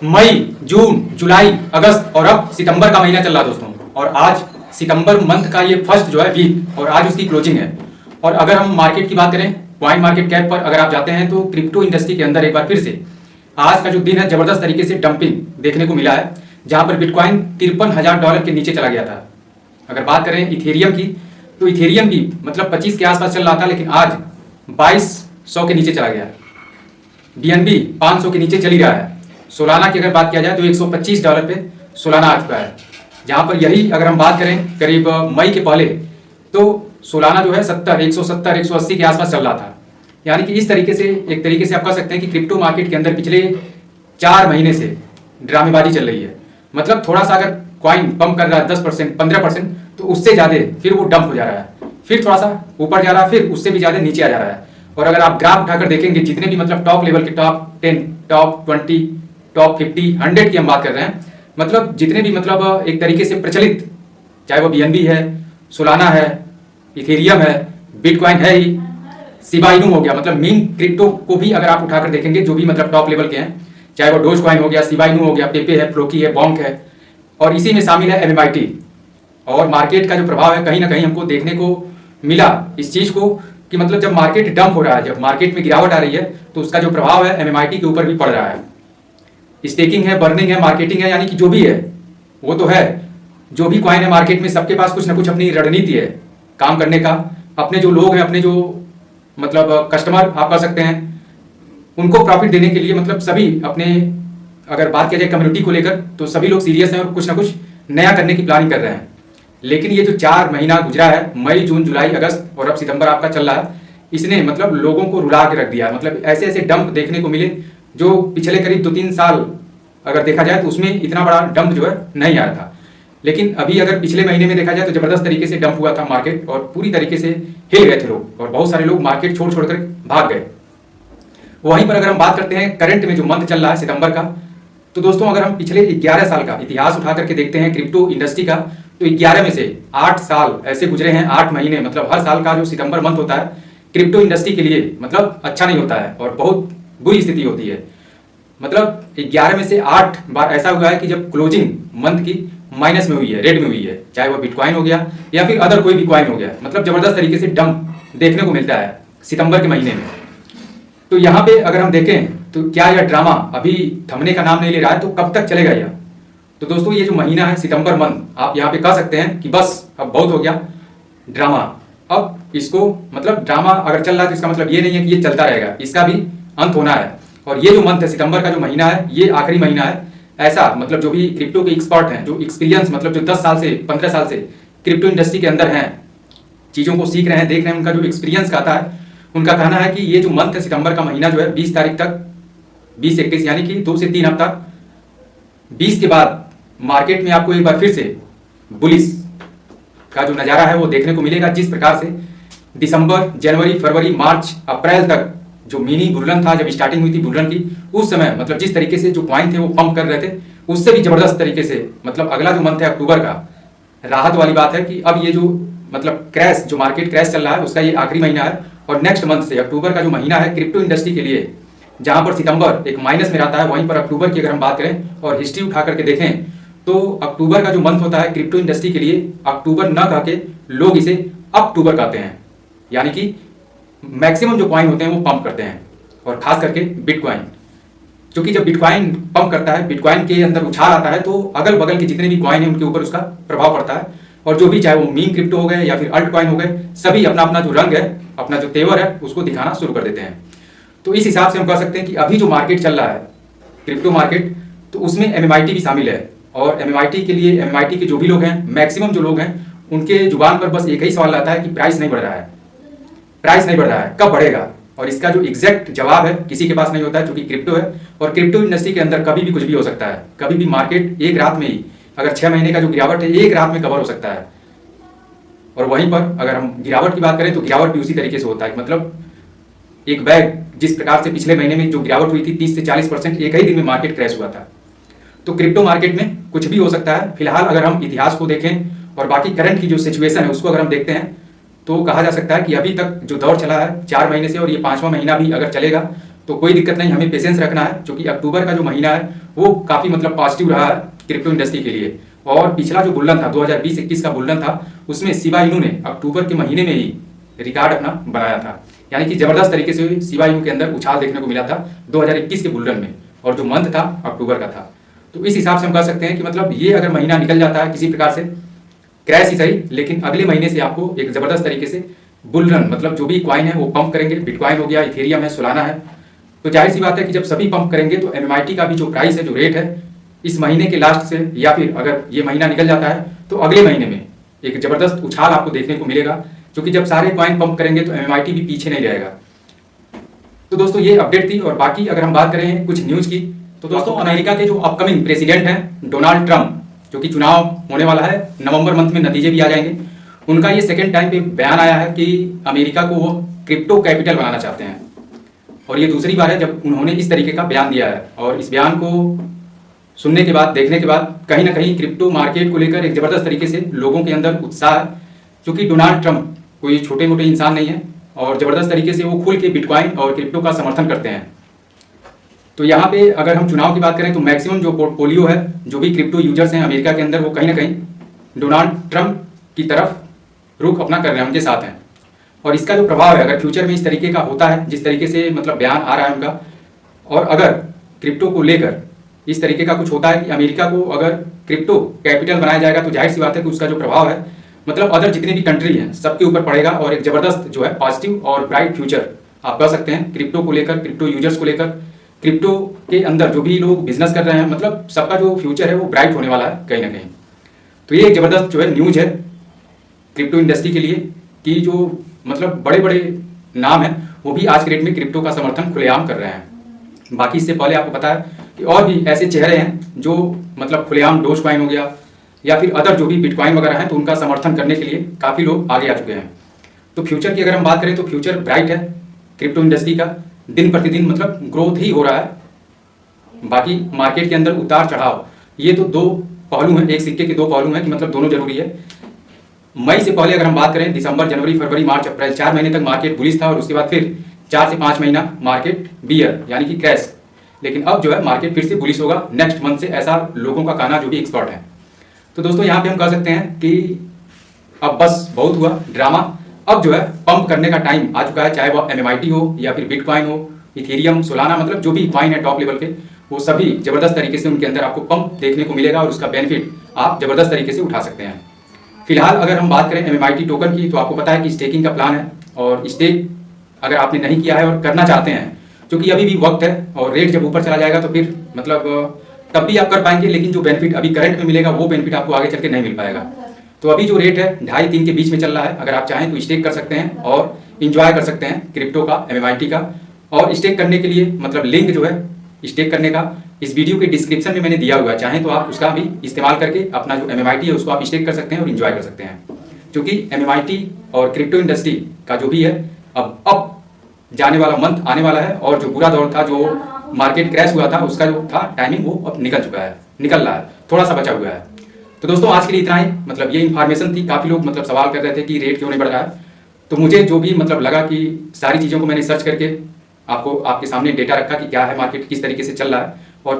मई, जून, जुलाई, अगस्त और अब सितंबर का महीना चल रहा है दोस्तों। और आज सितंबर मंथ का ये फर्स्ट जो है वीक और आज उसकी क्लोजिंग है। और अगर हम मार्केट की बात करें, कॉइन मार्केट कैप पर अगर आप जाते हैं तो क्रिप्टो इंडस्ट्री के अंदर एक बार फिर से आज का जो दिन है जबरदस्त तरीके से डंपिंग देखने को मिला है, जहां पर बिटकॉइन $53,000 के नीचे चला गया था। अगर बात करें इथेरियम की तो इथेरियम भी मतलब 25 के आसपास चल रहा था, लेकिन आज 2200 के नीचे चला गया। BNB 500 के नीचे चली रहा है। सोलाना की अगर बात किया जाए तो $125 पे सोलाना आ चुका है, जहां पर यही अगर हम बात करें करीब मई के पहले तो सोलाना जो है 170, 180 के आसपास चल रहा था। यानी कि इस तरीके से एक तरीके से आप कह सकते हैं कि क्रिप्टो मार्केट के अंदर पिछले 4 महीने से ड्रामेबाजी चल रही है। मतलब थोड़ा सा अगर कॉइन पंप कर रहा है 10%, 15%, तो उससे ज़्यादा फिर वो डंप हो जा रहा है, फिर थोड़ा सा ऊपर जा रहा है, फिर उससे भी ज़्यादा नीचे आ जा रहा है। और अगर आप ग्राफ उठाकर देखेंगे जितने भी मतलब टॉप लेवल के टॉप 10, टॉप 20, टॉप 50, 100 की हम बात कर रहे हैं, मतलब जितने भी मतलब एक तरीके से प्रचलित, चाहे वो BNB है, सोलाना है, इथेरियम है, बिटकॉइन है ही, शिबा इनू हो गया, मतलब मीन क्रिप्टो को भी अगर आप उठाकर देखेंगे जो भी मतलब टॉप लेवल के हैं, चाहे वो डोज कॉइन हो गया, शिबा इनू हो गया, पेपे है, फ्लोकी है, बॉन्क है, और इसी में शामिल है MMIT। और मार्केट का जो प्रभाव है कहीं ना कहीं हमको देखने को मिला इस चीज़ को कि मतलब जब मार्केट डंप हो रहा है, जब मार्केट में गिरावट आ रही है, तो उसका जो प्रभाव है MMIT के ऊपर भी पड़ रहा है। स्टेकिंग है, बर्निंग है, मार्केटिंग है, यानी कि जो भी है वो तो है। जो भी कॉइन है मार्केट में सबके पास कुछ ना कुछ अपनी रणनीति है काम करने का। अपने जो लोग हैं, अपने जो मतलब कस्टमर आप कह सकते हैं, उनको प्रॉफिट देने के लिए मतलब सभी अपने, अगर बात किया जाए कम्युनिटी को लेकर, तो सभी लोग सीरियस हैं और कुछ ना कुछ नया करने की प्लानिंग कर रहे हैं। लेकिन ये जो 4 महीना गुजरा है, मई, जून, जुलाई, अगस्त और अब सितंबर आपका चल रहा है, इसने मतलब लोगों को रुला के रख दिया। मतलब ऐसे ऐसे डंप देखने को मिले जो पिछले करीब 2-3 साल अगर देखा जाए तो उसमें इतना बड़ा डंप जो है नहीं आया था। लेकिन अभी अगर पिछले महीने में देखा जाए तो जबरदस्त तरीके से डंप हुआ था मार्केट और पूरी तरीके से हिल गए थे लोग और बहुत सारे लोग मार्केट छोड़ छोड़कर भाग गए। वहीं पर अगर हम बात करते हैं करंट में जो मंथ चल रहा है सितंबर का, तो दोस्तों अगर हम पिछले 11 साल का इतिहास उठा करके देखते हैं क्रिप्टो इंडस्ट्री का, तो 11 में से 8 साल ऐसे गुजरे हैं, 8 महीने, मतलब हर साल का जो सितंबर मंथ होता है क्रिप्टो इंडस्ट्री के लिए मतलब अच्छा नहीं होता है और बहुत बुरी स्थिति होती है। मतलब 11 में से 8 बार ऐसा हुआ है कि जब क्लोजिंग मंथ की माइनस में हुई है, रेड में हुई है, चाहे वो बिटकॉइन हो गया या फिर अदर कोई भी कॉइन हो गया। मतलब जबरदस्त तरीके से डंप देखने को मिलता है सितंबर के महीने में। तो यहाँ पे अगर हम देखें तो क्या यह ड्रामा अभी थमने का नाम नहीं ले रहा है, तो कब तक चलेगा यह? तो दोस्तों ये जो महीना है सितंबर मंथ, आप यहाँ पे कह सकते हैं कि बस अब बहुत हो गया ड्रामा। अब इसको मतलब ड्रामा अगर चल रहा है तो इसका मतलब ये नहीं है कि ये चलता रहेगा, इसका भी अंत होना है। और ये जो मंथ है सितंबर का जो महीना है, ये आखिरी महीना है। ऐसा मतलब जो भी क्रिप्टो के एक्सपर्ट हैं, जो एक्सपीरियंस मतलब जो 10 साल से 15 साल से क्रिप्टो इंडस्ट्री के अंदर हैं, चीज़ों को सीख रहे हैं, देख रहे हैं, उनका जो एक्सपीरियंस कहता है, उनका कहना है कि ये जो मंथ है सितंबर का महीना जो है 20 तारीख तक, 20-21 यानी कि 2 से 3 हफ्ता, 20 के बाद मार्केट में आपको एक बार फिर से बुलिश का जो नज़ारा है वो देखने को मिलेगा। जिस प्रकार से दिसंबर, जनवरी, फरवरी, मार्च, अप्रैल तक जो मिनी बुलरन था, जब स्टार्टिंग हुई थी बुलरन की, उस समय मतलब जिस तरीके से जो कॉइन थे वो पंप कर रहे थे, उससे भी जबरदस्त तरीके से मतलब अगला जो मंथ है अक्टूबर का, राहत वाली बात है कि अब ये जो मतलब क्रैश, जो मार्केट क्रैश चल रहा है उसका ये आखिरी महीना है। और नेक्स्ट मंथ से अक्टूबर का जो महीना है क्रिप्टो इंडस्ट्री के लिए, जहां पर सितंबर एक माइनस में रहता है, वहीं पर अक्टूबर की अगर हम बात करें और हिस्ट्री उठा करके देखें तो अक्टूबर का जो मंथ होता है क्रिप्टो इंडस्ट्री के लिए, अक्टूबर न कह के लोग इसे अक्टूबर कहते हैं। यानी कि मैक्सिमम जो कॉइन होते हैं वो पंप करते हैं, और खास करके बिटकॉइन, क्योंकि जब बिटकॉइन पंप करता है, बिटकॉइन के अंदर उछाल आता है, तो अगल बगल के जितने भी कॉइन हैं उनके ऊपर उसका प्रभाव पड़ता है। और जो भी, चाहे वो मीन क्रिप्टो हो गए या फिर अल्ट कॉइन हो गए, सभी अपना अपना जो रंग है, अपना जो तेवर है उसको दिखाना शुरू कर देते हैं। तो इस हिसाब से हम कह सकते हैं कि अभी जो मार्केट चल रहा है क्रिप्टो मार्केट, तो उसमें MMIT भी शामिल है। और MMIT के लिए, MMIT के जो भी लोग हैं, मैक्सिमम जो लोग हैं, उनके जुबान पर बस एक ही सवाल आता है कि प्राइस नहीं बढ़ रहा है, प्राइस नहीं बढ़ रहा है, कब बढ़ेगा? और इसका जो एग्जैक्ट जवाब है किसी के पास नहीं होता है, क्योंकि क्रिप्टो है और क्रिप्टो इंडस्ट्री के अंदर कभी भी कुछ भी हो सकता है। कभी भी मार्केट एक रात में ही, अगर 6 महीने का जो गिरावट है एक रात में कवर हो सकता है। और वहीं पर अगर हम गिरावट की बात करें तो गिरावट भी उसी तरीके से होता है। मतलब एक बैग, जिस प्रकार से पिछले महीने में जो गिरावट हुई थी 30 से 40%, एक ही दिन में मार्केट क्रैश हुआ था। तो क्रिप्टो मार्केट में कुछ भी हो सकता है। फिलहाल अगर हम इतिहास को देखें और बाकी करंट की जो सिचुएशन है उसको अगर हम देखते हैं, तो कहा जा सकता है कि अभी तक जो दौर चला है 4 महीने से, और ये 5वां महीना भी अगर चलेगा तो कोई दिक्कत नहीं, हमें पेशेंस रखना है, क्योंकि अक्टूबर का जो महीना है वो काफ़ी मतलब पॉजिटिव रहा है क्रिप्टो इंडस्ट्री के लिए। और पिछला जो बुल्लन था 2020-21 का बुल्लन था, उसमें शिबा इनू ने अक्टूबर के महीने में ही रिकॉर्ड अपना बनाया था। यानी कि जबरदस्त तरीके से शिबा इनू के अंदर उछाल देखने को मिला था 2021 के बुल्लन में, और जो मंथ था अक्टूबर का था। तो इस हिसाब से हम कह सकते हैं कि मतलब ये अगर महीना निकल जाता है किसी प्रकार से, क्रैश ही सही, लेकिन अगले महीने से आपको एक जबरदस्त तरीके से बुल रन, मतलब जो भी कॉइन है वो पंप करेंगे। बिटकॉइन हो गया, इथेरियम है, सोलाना है। तो जाहिर सी बात है कि जब सभी पंप करेंगे तो MMIT का भी जो प्राइस है, जो रेट है, इस महीने के लास्ट से या फिर अगर ये महीना निकल जाता है तो अगले महीने में एक जबरदस्त उछाल आपको देखने को मिलेगा, क्योंकि जब सारे कॉइन पंप करेंगे तो MMIT भी पीछे नहीं रहेगा। तो दोस्तों ये अपडेट थी। और बाकी अगर हम बात करें कुछ न्यूज़ की, तो दोस्तों अमेरिका के जो अपकमिंग प्रेसिडेंट हैं डोनाल्ड ट्रंप, जो कि चुनाव होने वाला है, नवंबर मंथ में नतीजे भी आ जाएंगे, उनका ये सेकेंड टाइम पे बयान आया है कि अमेरिका को वो क्रिप्टो कैपिटल बनाना चाहते हैं। और ये दूसरी बार है जब उन्होंने इस तरीके का बयान दिया है। और इस बयान को सुनने के बाद, देखने के बाद कहीं ना कहीं क्रिप्टो मार्केट को लेकर एक ज़बरदस्त तरीके से लोगों के अंदर उत्साह है, क्योंकि डोनाल्ड ट्रंप कोई छोटे मोटे इंसान नहीं है और ज़बरदस्त तरीके से वो खुल के बिटकॉइन और क्रिप्टो का समर्थन करते हैं। तो यहाँ पे अगर हम चुनाव की बात करें तो मैक्सिमम जो पोर्टफोलियो है, जो भी क्रिप्टो यूजर्स हैं अमेरिका के अंदर, वो कहीं ना कहीं डोनाल्ड ट्रंप की तरफ रुख अपना कर रहे हैं, उनके साथ हैं। और इसका जो प्रभाव है, अगर फ्यूचर में इस तरीके का होता है, जिस तरीके से मतलब बयान आ रहा है उनका, और अगर क्रिप्टो को लेकर इस तरीके का कुछ होता है कि अमेरिका को अगर क्रिप्टो कैपिटल बनाया जाएगा, तो जाहिर सी बात है कि उसका जो प्रभाव है मतलब अदर जितने भी कंट्री हैं सबके ऊपर पड़ेगा, और एक ज़बरदस्त जो है पॉजिटिव और ब्राइट फ्यूचर आप कह सकते हैं क्रिप्टो को लेकर, क्रिप्टो यूजर्स को लेकर, क्रिप्टो के अंदर जो भी लोग बिजनेस कर रहे हैं, मतलब सबका जो फ्यूचर है वो ब्राइट होने वाला है कहीं ना कहीं। तो ये एक ज़बरदस्त जो है न्यूज़ है क्रिप्टो इंडस्ट्री के लिए, कि जो मतलब बड़े बड़े नाम हैं वो भी आज के डेट में क्रिप्टो का समर्थन खुलेआम कर रहे हैं। बाकी इससे पहले आपको पता है कि और भी ऐसे चेहरे हैं जो मतलब खुलेआम डोज कॉइन हो गया या फिर अदर जो भी बिटकॉइन वगैरह हैं, तो उनका समर्थन करने के लिए काफ़ी लोग आगे आ चुके हैं। तो फ्यूचर की अगर हम बात करें तो फ्यूचर ब्राइट है क्रिप्टो इंडस्ट्री का, दिन प्रतिदिन मतलब ग्रोथ ही हो रहा है। बाकी मार्केट के अंदर उतार चढ़ाव, ये तो दो पहलू हैं, एक सिक्के के दो पहलू हैं कि मतलब दोनों जरूरी है। मई से पहले अगर हम बात करें, दिसंबर, जनवरी, फरवरी, मार्च, अप्रैल, 4 महीने तक मार्केट बुलिश था, और उसके बाद फिर 4 से 5 महीना मार्केट बियर यानी कि क्रैश। लेकिन अब जो है मार्केट फिर से बुलिश होगा नेक्स्ट मंथ से, ऐसा लोगों का कहना जो भी एक्सपर्ट है। तो दोस्तों यहाँ पे हम कह सकते हैं कि अब बस बहुत हुआ ड्रामा, अब जो है पंप करने का टाइम आ चुका है, चाहे वो MMIT हो या फिर बिटकॉइन हो, इथेरियम, सोलाना, मतलब जो भी कॉइन है टॉप लेवल के, वो सभी जबरदस्त तरीके से उनके अंदर आपको पंप देखने को मिलेगा और उसका बेनिफिट आप जबरदस्त तरीके से उठा सकते हैं। फिलहाल अगर हम बात करें MMIT टोकन की, तो आपको पता है कि स्टेकिंग का प्लान है, और स्टेक अगर आपने नहीं किया है और करना चाहते हैं, क्योंकि अभी भी वक्त है, और रेट जब ऊपर चला जाएगा तो फिर मतलब तब भी आप कर पाएंगे, लेकिन जो बेनिफिट अभी करंट में मिलेगा वो बेनिफिट आपको आगे चल के नहीं मिल पाएगा। तो अभी जो रेट है 2.5-3 के बीच में चल रहा है, अगर आप चाहें तो स्टेक कर सकते हैं और इंजॉय कर सकते हैं क्रिप्टो का, MMIT का। और स्टेक करने के लिए मतलब लिंक जो है स्टेक करने का इस वीडियो के डिस्क्रिप्शन में मैंने दिया हुआ है, चाहें तो आप उसका भी इस्तेमाल करके अपना जो MMIT है उसको आप स्टेक कर सकते हैं और इंजॉय कर सकते हैं। क्योंकि MMIT और क्रिप्टो इंडस्ट्री का जो भी है अब जाने वाला मंथ आने वाला है, और जो बुरा दौर था, जो मार्केट क्रैश हुआ था, उसका जो था टाइमिंग वो अब निकल रहा है, थोड़ा सा बचा हुआ है। तो दोस्तों आज के लिए इतना ही, मतलब ये इन्फॉर्मेशन थी। काफ़ी लोग मतलब सवाल कर रहे थे कि रेट क्यों नहीं बढ़ रहा है, तो मुझे जो भी मतलब लगा कि सारी चीज़ों को मैंने सर्च करके आपको आपके सामने डेटा रखा कि क्या है मार्केट, किस तरीके से चल रहा है और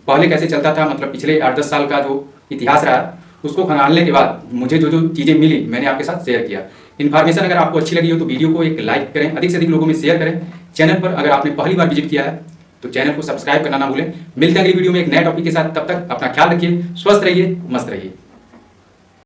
पहले कैसे चलता था, मतलब पिछले 8-10 साल का जो इतिहास रहा है उसको खंगालने के बाद मुझे जो जो चीज़ें मिली मैंने आपके साथ शेयर किया। इन्फॉर्मेशन अगर आपको अच्छी लगी हो तो वीडियो को एक लाइक करें, अधिक से अधिक लोगों में शेयर करें। चैनल पर अगर आपने पहली बार विजिट किया है तो चैनल को सब्सक्राइब करना ना भूलें। मिलते हैं अगली वीडियो में एक नए टॉपिक के साथ, तब तक अपना ख्याल रखिए, स्वस्थ रहिए, मस्त रहिए।